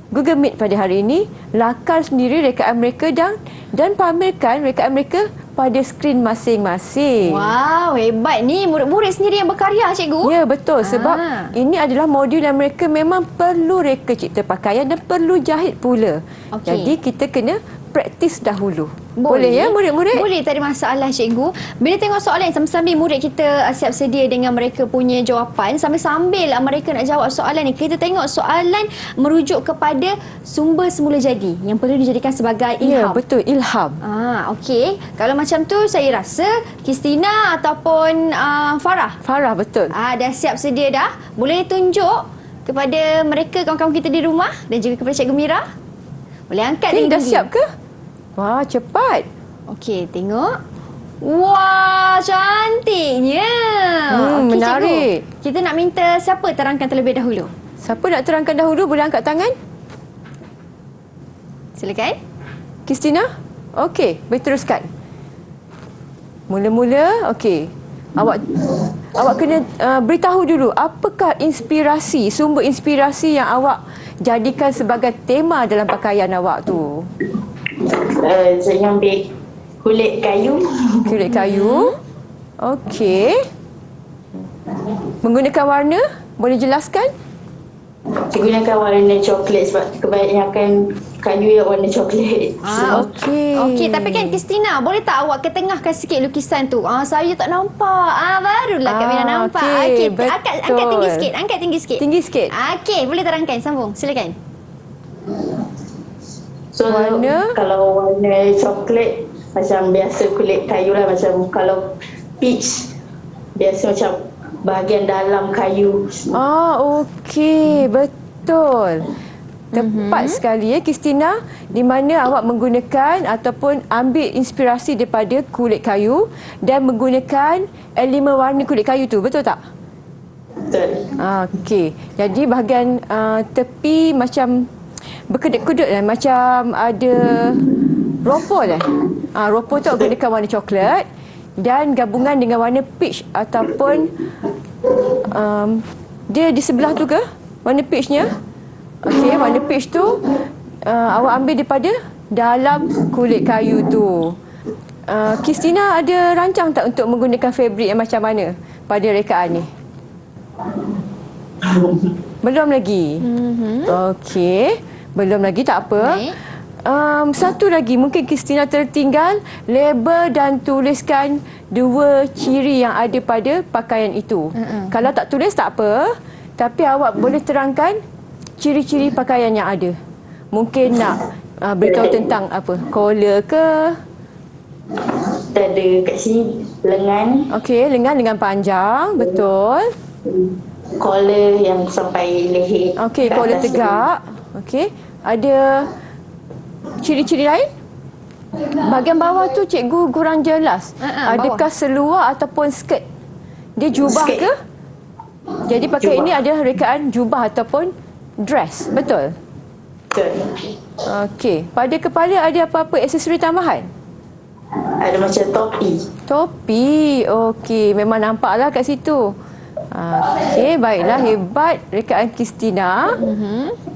Google Meet pada hari ini lakar sendiri rekaan mereka dan pamerkan rekaan mereka pada skrin masing-masing. Wow, hebat ni. Murid-murid sendiri yang berkarya, cikgu. Ya, betul. Sebab ini adalah modul yang mereka memang perlu reka cipta pakaian dan perlu jahit pula. Okey. Jadi, kita kena praktis dahulu. Boleh ya, murid-murid? Boleh, tak ada masalah, cikgu. Bila tengok soalan, sambil-sambil murid kita siap sedia dengan mereka punya jawapan, sambil-sambil mereka nak jawab soalan ni, kita tengok soalan merujuk kepada sumber semula jadi yang perlu dijadikan sebagai Ya, ilham. betul. Ilham. Okey. Kalau macam tu, saya rasa Kristina ataupun Farah Farah, betul. dah siap sedia dah. Boleh tunjuk kepada mereka, kawan-kawan kita di rumah dan juga kepada Cikgu Mira. Boleh angkat Okey, dah tinggi. siap ke? Wah, cepat. Okey, tengok. Wah, cantiknya. Okey, menarik. Cikgu, kita nak minta siapa terangkan terlebih dahulu? Siapa nak terangkan dahulu? Boleh angkat tangan? Silakan. Kristina? Okey, boleh teruskan. Mula-mula, okey. Awak kena beritahu dulu apakah sumber inspirasi yang awak jadikan sebagai tema dalam pakaian awak tu. Saya ambil kulit kayu. Kulit kayu. Okey. Menggunakan warna? Boleh jelaskan? Saya gunakan warna coklat sebab kebanyakan kayu yang warna coklat. Okey. Okey, tapi kan Kristina, boleh tak awak ketengahkan sikit lukisan tu? Saya tak nampak. Barulah Kak Mira nampak. okey, Okey, angkat tinggi sikit, angkat tinggi sikit. Tinggi sikit. Okey, boleh terangkan, sambung. Silakan. So Warna? kalau warna coklat macam biasa kulit kayu lah, macam kalau peach biasa macam bahagian dalam kayu. Okey, betul. Tepat sekali ya, Kristina, di mana awak menggunakan ataupun ambil inspirasi daripada kulit kayu dan menggunakan elemen warna kulit kayu tu, betul tak? Betul. Okey. Jadi bahagian tepi macam berkedut-kedut lah, macam ada ropol lah. Ropol tu gunakan warna coklat dan gabungan dengan warna peach ataupun dia di sebelah tu ke warna peachnya? Okey, warna peach tu awak ambil daripada dalam kulit kayu tu. Kristina ada rancang tak untuk menggunakan fabrik yang macam mana pada rekaan ni? Belum lagi. Okey, belum lagi, tak apa. Baik. Satu lagi, mungkin Kristina tertinggal label dan tuliskan 2 ciri yang ada pada pakaian itu. Kalau tak tulis tak apa, tapi awak boleh terangkan ciri-ciri pakaian yang ada. Mungkin nak beritahu tentang apa, collar ke? Kita ada kat sini lengan, Okey, lengan panjang, betul. collar yang sampai leher. Okey, kat collar atas tegak. Okey, ada ciri-ciri lain? Bahagian bawah tu cikgu kurang jelas. Adakah seluar ataupun skirt? Dia jubah Skirt. ke? Jadi pakai Jubah. ini ada rekaan jubah ataupun dress, betul? Betul. Okey, pada kepala ada apa-apa aksesori tambahan? Ada macam topi. Topi. Okey, memang nampaklah kat situ. Okey, baiklah, hebat rekaan Kristina.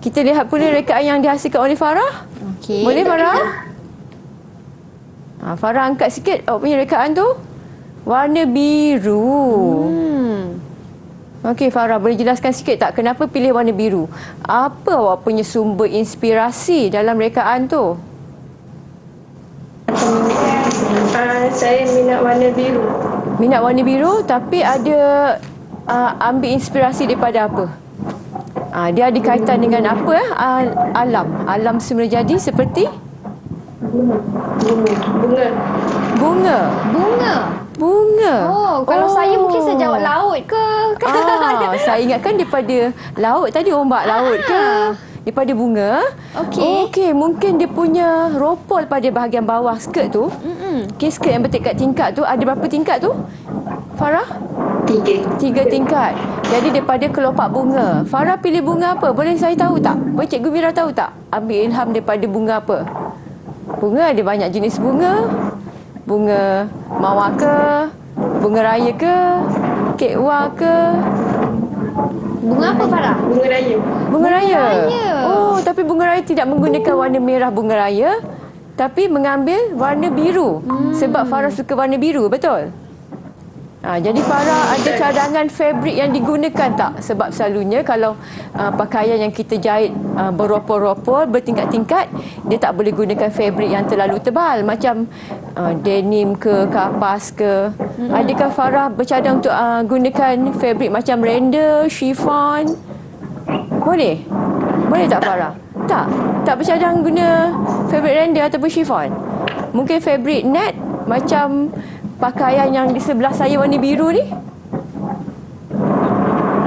Kita lihat pula rekaan yang dihasilkan oleh Farah. Okey. Boleh Farah? Farah angkat sikit awak punya rekaan tu. Warna biru. Okey Farah, boleh jelaskan sikit tak kenapa pilih warna biru? Apa awak punya sumber inspirasi dalam rekaan tu? Saya minat warna biru. Minat warna biru tapi ada ambil inspirasi daripada apa? Dia ada kaitan dengan apa? Alam semula jadi seperti Bunga. bunga. Bunga. Kalau saya mungkin saya jawab laut ke? Saya ingatkan daripada laut tadi, ombak laut ke? Daripada bunga. Okey, mungkin dia punya ropol pada bahagian bawah skirt tu. Okey, skirt yang bertingkat tingkat tu, ada berapa tingkat tu? Farah? 3 tingkat. Jadi daripada kelopak bunga. Farah pilih bunga apa? Boleh saya tahu tak? Boleh Cikgu Mira tahu tak? Ambil ilham daripada bunga apa? Bunga ada banyak jenis bunga. Bunga mawar ke, bunga raya ke, kekwa ke. Bunga apa Farah? Bunga raya. Bunga raya. raya. Oh, tapi bunga raya tidak menggunakan warna merah bunga raya, tapi mengambil warna biru. Sebab Farah suka warna biru, betul? Jadi Farah ada cadangan fabrik yang digunakan tak? Sebab selalunya kalau pakaian yang kita jahit beropor-opor, bertingkat-tingkat, dia tak boleh gunakan fabrik yang terlalu tebal. Macam denim ke, kapas ke. Adakah Farah bercadang untuk gunakan fabrik macam render, chiffon? Boleh? Boleh tak Farah? Tak? Tak bercadang guna fabrik render ataupun chiffon? Mungkin fabrik net macam pakaian yang di sebelah saya warna biru ni?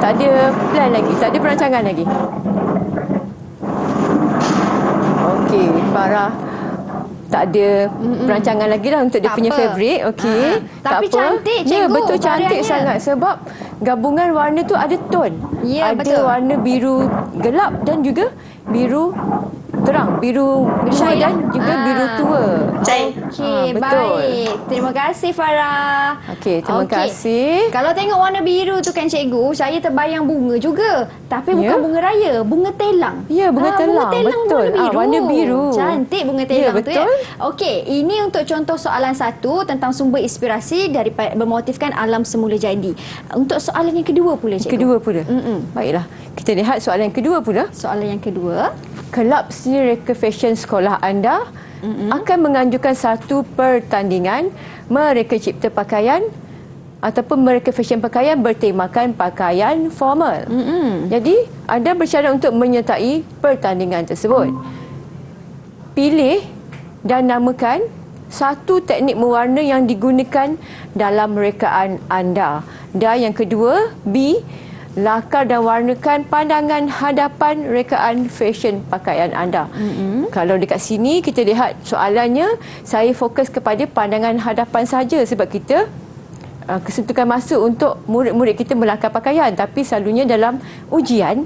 Tak ada plan lagi, tak ada perancangan lagi. Okey, Farah tak ada perancangan lagi lah untuk dia Tak punya apa. fabrik. Okey. Tapi tak apa. cantik, Ya, cikgu, betul cantik variannya. sangat sebab gabungan warna tu ada ton. Ya, ada betul. warna biru gelap dan juga biru terang, biru tua Bersyai. dan juga biru tua. Cair. Okey, betul. baik. Terima kasih Farah. Okey, terima kasih. Kalau tengok warna biru tu kan cikgu, saya terbayang bunga juga. Tapi bukan Ya? bunga raya, bunga telang. Ya, bunga telang, Bunga telang betul. warna biru. Warna biru. Cantik bunga Ya, telang tu ya. betul. Okey, ini untuk contoh soalan satu tentang sumber inspirasi daripada bermotifkan alam semula jadi. Untuk soalan yang kedua pula cikgu. Kedua pula. Baiklah. Kita lihat soalan yang kedua pula. Soalan yang kedua. Kelab seni reka fashion sekolah anda akan menganjurkan satu pertandingan mereka cipta pakaian ataupun mereka fashion pakaian bertemakan pakaian formal. Jadi, anda bercadang untuk menyertai pertandingan tersebut. Pilih dan namakan satu teknik mewarna yang digunakan dalam rekaan anda. Dan yang kedua, B, lakar dan warnakan pandangan hadapan rekaan fashion pakaian anda. Kalau dekat sini kita lihat soalannya, saya fokus kepada pandangan hadapan saja sebab kita kesentukan masa untuk murid-murid kita melakar pakaian. Tapi selalunya dalam ujian,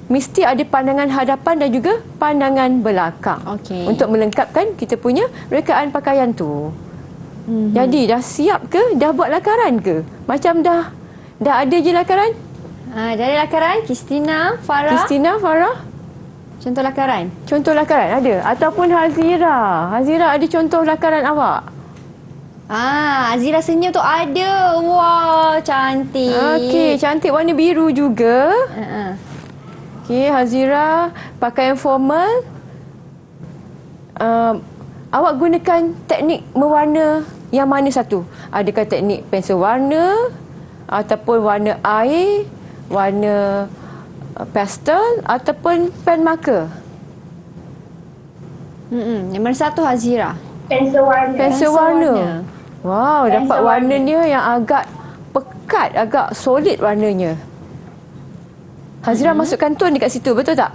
mesti ada pandangan hadapan dan juga pandangan belakang. Okey. Untuk melengkapkan kita punya rekaan pakaian tu. Jadi dah siap ke? Dah buat lakaran ke? Macam dah ada je lakaran? Dari lakaran, Kristina, Farah. Kristina, Farah, Contoh lakaran. contoh lakaran ada? Ataupun Hazira. Hazira ada contoh lakaran awak? Azira senyum tu ada. Wah, cantik. Okey, cantik warna biru juga. Okey, Hazira, pakaian formal. Awak gunakan teknik mewarna yang mana satu? Adakah teknik pensel warna ataupun warna air, warna pastel ataupun pen marker? Nombor satu Hazira. Pensel warna. Pensel warna. Wow, Pensel dapat warna. warnanya yang agak pekat, agak solid warnanya. Hazira masukkan tone dekat situ, betul tak?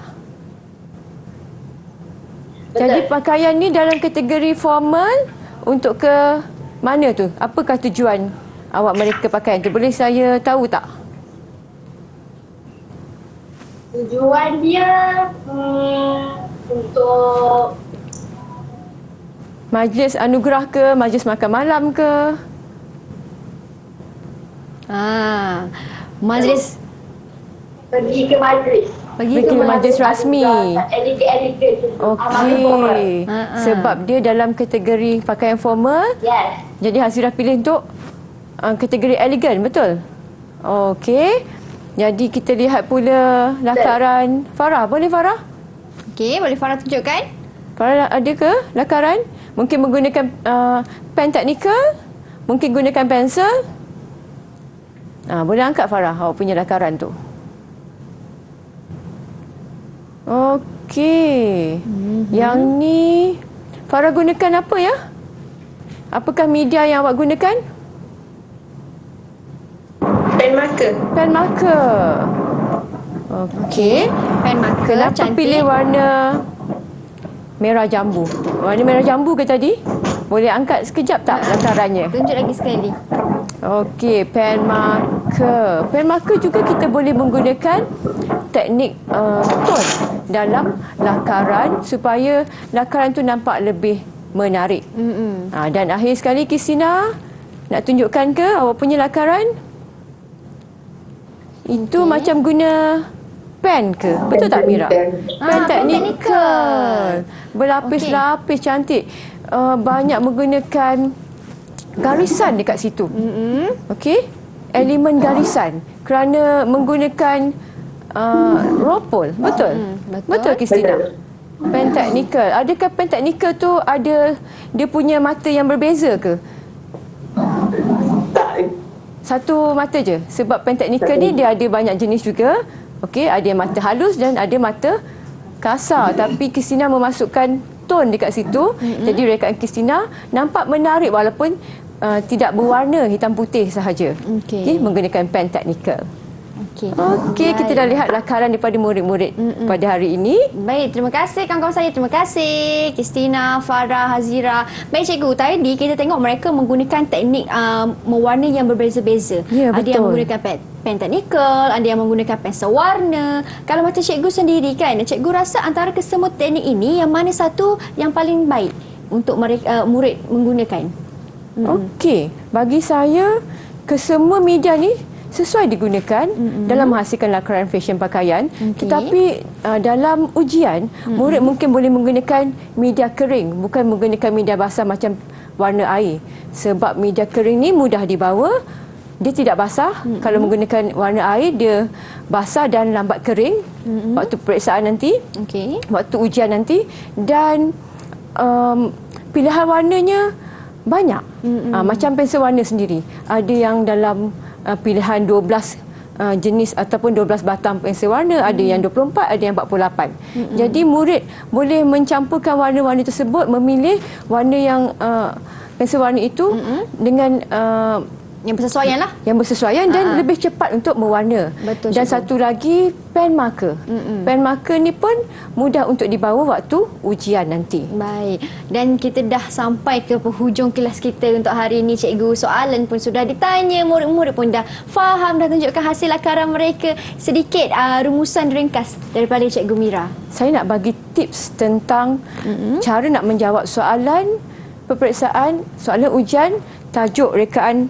Betul. Jadi pakaian ni dalam kategori formal untuk ke mana tu? Apakah tujuan awak mereka pakaian tu? Boleh saya tahu tak? Tujuan dia untuk Majlis anugerah ke? Majlis makan malam ke? Majlis pergi ke majlis. pergi Pergi ke ke majlis rasmi. Elegan-elegan. Okey. Sebab dia dalam kategori pakaian formal, Yes. jadi Hazira pilih untuk kategori elegan, betul? Okey. Jadi kita lihat pula lakaran Farah. Boleh Farah? Okey, boleh Farah tunjukkan? Farah ada ke lakaran? Mungkin menggunakan pen teknikal? Mungkin gunakan pensel? Boleh angkat Farah awak punya lakaran tu. Okey. Yang ni Farah gunakan apa ya? Apakah media yang awak gunakan? Pen marker. Pen marker. Okey. Pen marker Kenapa cantik. pilih warna merah jambu? Warna merah jambu ke tadi? Boleh angkat sekejap tak lakarannya? Tunjuk lagi sekali. Okey, pen marker. Pen marker juga kita boleh menggunakan teknik tone dalam lakaran supaya lakaran tu nampak lebih menarik. Dan akhir sekali Christina, nak tunjukkan ke awak punya lakaran? Itu macam guna pen ke? Betul tak Mira? Pen teknikal. Berlapis-lapis cantik. Banyak menggunakan garisan dekat situ. Okey? Elemen garisan kerana menggunakan ropol. Betul? Betul Christina? Pen teknikal. Adakah pen teknikal tu ada dia punya mata yang berbeza ke? Tak. Satu mata je. Sebab pen teknikal ni dia ada banyak jenis juga. Okey, ada yang mata halus dan ada mata kasar. Tapi Christina memasukkan tone dekat situ. Jadi rekaan Christina nampak menarik walaupun tidak berwarna hitam putih sahaja. Okey, menggunakan pen teknikal. Okey, kita dah lihat lakaran daripada murid-murid pada hari ini. Baik, terima kasih kawan-kawan saya. Terima kasih Christina, Farah, Hazira. Baik cikgu, tadi kita tengok mereka menggunakan teknik mewarna yang berbeza-beza. Ya, ada betul. yang menggunakan pen teknikal, ada yang menggunakan pen sewarna. Kalau macam cikgu sendiri kan, cikgu rasa antara kesemua teknik ini yang mana satu yang paling baik untuk mereka murid menggunakan? Okey, bagi saya kesemua media ni sesuai digunakan dalam menghasilkan lakaran fashion pakaian. Tetapi dalam ujian, murid mungkin boleh menggunakan media kering, bukan menggunakan media basah macam warna air. Sebab media kering ni mudah dibawa, dia tidak basah. Kalau menggunakan warna air, dia basah dan lambat kering waktu peperiksaan nanti, waktu ujian nanti. Dan pilihan warnanya banyak. Macam pensel warna sendiri, ada yang dalam pilihan 12 jenis ataupun 12 batang pensel warna, ada yang 24, ada yang 48. Jadi murid boleh mencampurkan warna-warna tersebut, memilih warna yang pensel warna itu dengan Yang bersesuaian lah. yang bersesuaian dan lebih cepat untuk mewarna. Betul, Dan cikgu. satu lagi, pen marker. Pen marker ni pun mudah untuk dibawa waktu ujian nanti. Baik, dan kita dah sampai ke penghujung kelas kita untuk hari ini cikgu. Soalan pun sudah ditanya, murid-murid pun dah faham, dah tunjukkan hasil lakaran mereka. Sedikit rumusan ringkas daripada cikgu Mira. Saya nak bagi tips tentang cara nak menjawab soalan peperiksaan, soalan ujian tajuk rekaan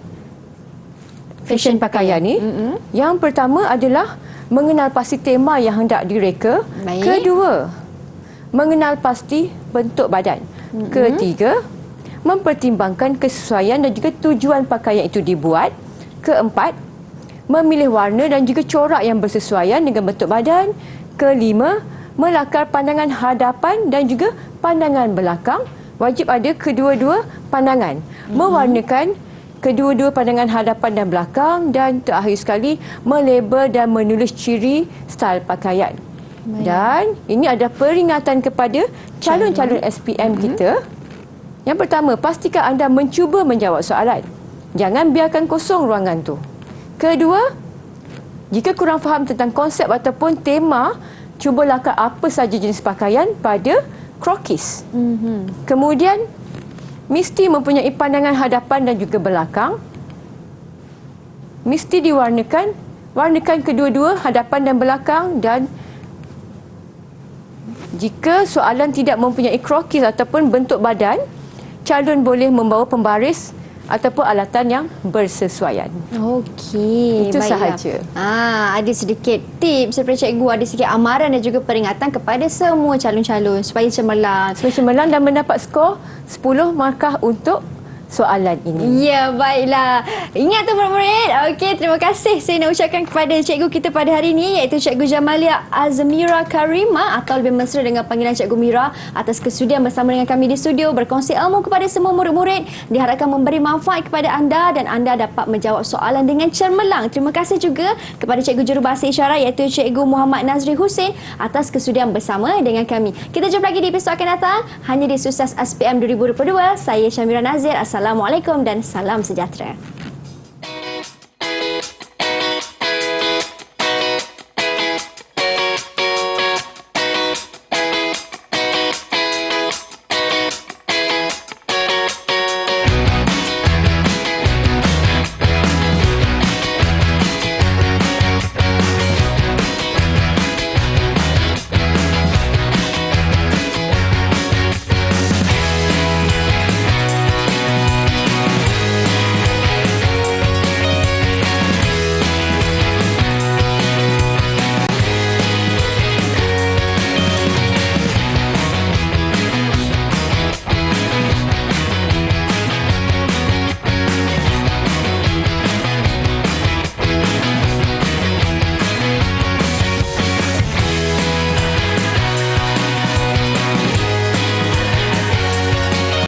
fashion pakaian ni. Yang pertama adalah mengenal pasti tema yang hendak direka. Baik. Kedua, mengenal pasti bentuk badan. Ketiga, mempertimbangkan kesesuaian dan juga tujuan pakaian itu dibuat. Keempat, memilih warna dan juga corak yang bersesuaian dengan bentuk badan. Kelima, melakar pandangan hadapan dan juga pandangan belakang. Wajib ada kedua-dua pandangan. Mewarnakan kedua-dua pandangan hadapan dan belakang. Dan terakhir sekali, melabel dan menulis ciri style pakaian. Dan ini ada peringatan kepada calon-calon SPM kita. Yang pertama, pastikan anda mencuba menjawab soalan. Jangan biarkan kosong ruangan tu. Kedua, jika kurang faham tentang konsep ataupun tema, cuba lakar apa saja jenis pakaian pada krokis. Kemudian, mesti mempunyai pandangan hadapan dan juga belakang. Mesti warnakan kedua-dua hadapan dan belakang. Dan jika soalan tidak mempunyai krokis ataupun bentuk badan, calon boleh membawa pembaris ataupun alatan yang bersesuaian. Okey, Itu baiklah. sahaja. Ada sedikit tips daripada cikgu, ada sedikit amaran dan juga peringatan kepada semua calon-calon supaya cemerlang. Cemerlang dan mendapat skor 10 markah untuk soalan ini. Ya, baiklah. Ingat tu murid-murid. Okey, terima kasih saya nak ucapkan kepada cikgu kita pada hari ini, iaitu Cikgu Jamalia Azmira Karima atau lebih mesra dengan panggilan Cikgu Mira, atas kesudian bersama dengan kami di studio berkongsi ilmu kepada semua murid-murid. Diharapkan memberi manfaat kepada anda dan anda dapat menjawab soalan dengan cemerlang. Terima kasih juga kepada Cikgu Jurubahasa Isyarat, iaitu Cikgu Muhammad Nazri Hussein, atas kesudian bersama dengan kami. Kita jumpa lagi di episod akan datang hanya di Sukses SPM 2022. Saya Syamira Nazir. Assalamualaikum dan salam sejahtera.